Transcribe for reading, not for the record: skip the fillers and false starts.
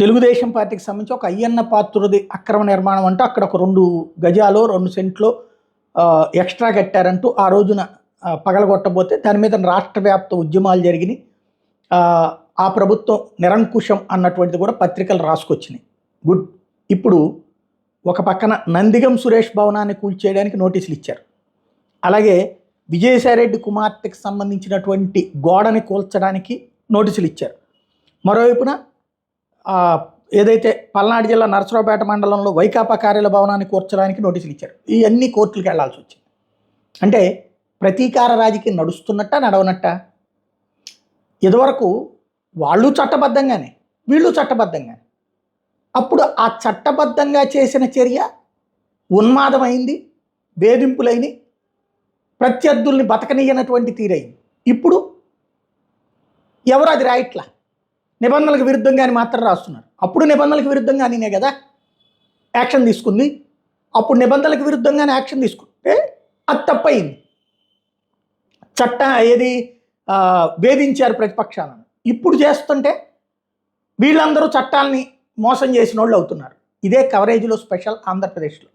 తెలుగుదేశం పార్టీకి సంబంధించి ఒక అయ్యన్న పాత్రుడి అక్రమ నిర్మాణం అంటూ అక్కడ ఒక 2 గజాలు 2 సెంట్లు ఎక్స్ట్రా కట్టారంటూ ఆ రోజున పగలగొట్టబోతే దాని మీద రాష్ట్ర వ్యాప్త ఉద్యమాలు జరిగినాయి. ఆ ప్రభుత్వం నిరంకుశం అన్నటువంటిది కూడా పత్రికలు రాసుకొచ్చినాయి. గుడ్. ఇప్పుడు ఒక పక్కన నందిగం సురేష్ భవనాన్ని కూల్చేయడానికి నోటీసులు ఇచ్చారు. అలాగే విజయసాయిరెడ్డి కుమార్తెకి సంబంధించినటువంటి గోడని కూల్చడానికి నోటీసులు ఇచ్చారు. మరోవైపున ఏదైతే పల్నాడు జిల్లా నరసరావుపేట మండలంలో వైకాపా కార్యాలయ భవనాన్ని కూర్చడానికి నోటీసులు ఇచ్చారు. ఇవన్నీ కోర్టులకు వెళ్లాల్సి వచ్చింది. అంటే ప్రతీకార రాజకీయం నడుస్తున్నట్ట నడవనట్ట? ఇదివరకు వాళ్ళు చట్టబద్ధంగానే వీళ్ళు చట్టబద్ధంగానే. అప్పుడు ఆ చట్టబద్ధంగా చేసిన చర్య ఉన్మాదమైంది, వేధింపులైన, ప్రత్యర్థుల్ని బతకనీయనటువంటి తీరైంది. ఇప్పుడు ఎవరు అది రాయట్లా, నిబంధనలకు విరుద్ధంగాని మాత్రం రాస్తున్నారు. అప్పుడు నిబంధనలకు విరుద్ధంగానే కదా యాక్షన్ తీసుకుంది. అప్పుడు నిబంధనలకు విరుద్ధంగానే యాక్షన్ తీసుకుంటే అది తప్పయింది. ఏది వేధించారు ప్రతిపక్షాలను. ఇప్పుడు చేస్తుంటే వీళ్ళందరూ చట్టాలని మోసం చేసిన వాళ్ళు అవుతున్నారు. ఇదే కవరేజ్లో స్పెషల్ ఆంధ్రప్రదేశ్లో.